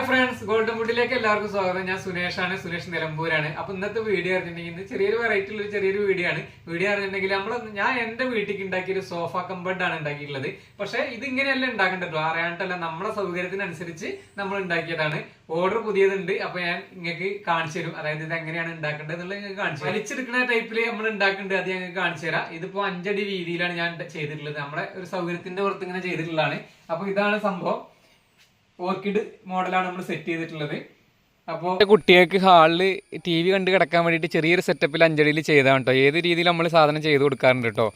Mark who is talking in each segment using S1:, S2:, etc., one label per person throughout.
S1: Hi friends, golden ഫുഡിലേക്ക് എല്ലാവർക്കും സ്വാഗതം. ഞാൻ സുനേഷാണ്, സുനേഷ് നിലമ്പൂരാണ്. അപ്പൊ ഇന്നത്തെ വീഡിയോ അറിഞ്ഞിട്ടുണ്ടെങ്കിൽ ചെറിയൊരു വെറൈറ്റി ഉള്ള ചെറിയൊരു വീഡിയോ ആണ്. വീഡിയോ അറിഞ്ഞിട്ടുണ്ടെങ്കിൽ ഞാൻ എന്റെ വീട്ടിലേക്ക് ഉണ്ടാക്കിയ ഒരു സോഫ കംഫർട്ട് ആണ് ഉണ്ടാക്കിയിട്ടുള്ളത്. പക്ഷെ ഇത് ഇങ്ങനെയല്ല ഉണ്ടാക്കേണ്ടത്, അറിയാണ്ടല്ല, നമ്മളെ സൗകര്യത്തിനനുസരിച്ച് നമ്മൾ ഉണ്ടാക്കിയതാണ്. ഓർഡർ പുതിയതുണ്ട്, അപ്പൊ ഞാൻ നിങ്ങൾക്ക് കാണിച്ചു തരും. അതായത് ഇത് എങ്ങനെയാണ് ഉണ്ടാക്കേണ്ടത് എന്നുള്ളത് നിങ്ങൾക്ക് കാണിച്ചു തരാം. വലിച്ചെടുക്കുന്ന ടൈപ്പില് നമ്മൾ ഉണ്ടാക്കുന്നുണ്ട്, അത് ഞങ്ങൾക്ക് കാണിച്ചു തരാം. ഇതിപ്പോ 5 അടി വീതിയിലാണ് ഞാൻ ചെയ്തിട്ടുള്ളത്. നമ്മുടെ ഒരു സൗകര്യത്തിന്റെ പുറത്ത് ഇങ്ങനെ ചെയ്തിട്ടുള്ളതാണ്. അപ്പൊ ഇതാണ് സംഭവം. ഓർക്കിഡ് മോഡലാണ് നമ്മൾ സെറ്റ് ചെയ്തിട്ടുള്ളത്. അപ്പോൾ കുട്ടികൾക്ക് ഹാളിൽ TV കണ്ട് കിടക്കാൻ വേണ്ടിയിട്ട് ചെറിയൊരു സെറ്റപ്പിൽ 5 അടിയിൽ ചെയ്താണ് കേട്ടോ. ഏത് രീതിയിൽ നമ്മൾ സാധനം ചെയ്ത് കൊടുക്കാറുണ്ട് കേട്ടോ.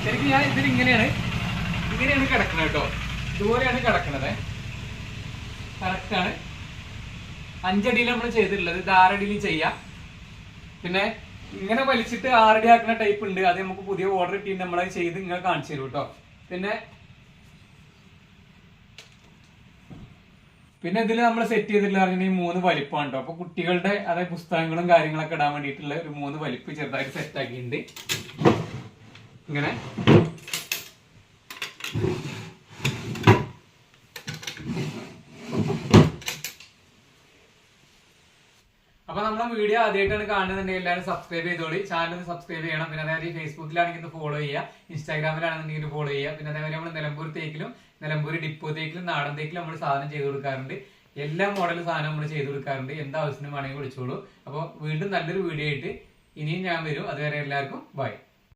S1: ശരിക്കും ഞാൻ ഇതിൽ ഇങ്ങനെയാണ് കിടക്കുന്നത് കേട്ടോ. ഇതുപോലെയാണ് കിടക്കുന്നത്. കറക്റ്റാണ്. 5 അടിയിൽ നമ്മൾ ചെയ്തിട്ടുള്ളത്. ഇത് 6 അടിയിൽ ചെയ്യാം. പിന്നെ ഇങ്ങനെ വലിച്ചിട്ട് 6 അടി ആക്കുന്ന ടൈപ്പ് ഉണ്ട്. അത് നമുക്ക് പുതിയ ഓർഡർ കിട്ടിയിട്ട് നമ്മളത് ചെയ്ത് നിങ്ങൾ കാണിച്ചു തരും കേട്ടോ. പിന്നെ ഇതിൽ നമ്മൾ സെറ്റ് ചെയ്തിട്ടുള്ള പറഞ്ഞാൽ 3 വലിപ്പമാണ് കേട്ടോ. അപ്പൊ കുട്ടികളുടെ അതായത് പുസ്തകങ്ങളും കാര്യങ്ങളൊക്കെ ഇടാൻ വേണ്ടിയിട്ടുള്ള ഒരു 3 വലിപ്പ് ചെറുതായിട്ട് സെറ്റ് ആക്കിയിട്ടുണ്ട്. ഇങ്ങനെ അപ്പൊ നമ്മളെ വീഡിയോ ആദ്യമായിട്ടാണ് കാണുന്നുണ്ടെങ്കിൽ എല്ലാവരും സബ്സ്ക്രൈബ് ചെയ്തോളി. ചാനൽ സബ്സ്ക്രൈബ് ചെയ്യണം. പിന്നെ അതേപോലെ ഫേസ്ബുക്കിലാണെങ്കിൽ ഫോളോ ചെയ്യുക, ഇൻസ്റ്റാഗ്രാമിലാണെന്നുണ്ടെങ്കിൽ ഫോളോ ചെയ്യുക. പിന്നെ അതേപോലെ നമ്മൾ നിലമ്പൂർ തേക്കിലും നിലമ്പൂർ ഡിപ്പോ തേക്കിലും നാടൻ തേക്കിലും നമ്മൾ സാധനം ചെയ്ത് കൊടുക്കാറുണ്ട്. എല്ലാ മോഡൽ സാധനം നമ്മൾ ചെയ്ത് കൊടുക്കാറുണ്ട്. എന്താവശ്യത്തിനും വേണമെങ്കിൽ വിളിച്ചോളൂ. അപ്പോൾ വീണ്ടും നല്ലൊരു വീഡിയോ ആയിട്ട് ഇനിയും ഞാൻ വരും. അതുവരെ എല്ലാവർക്കും ബൈ.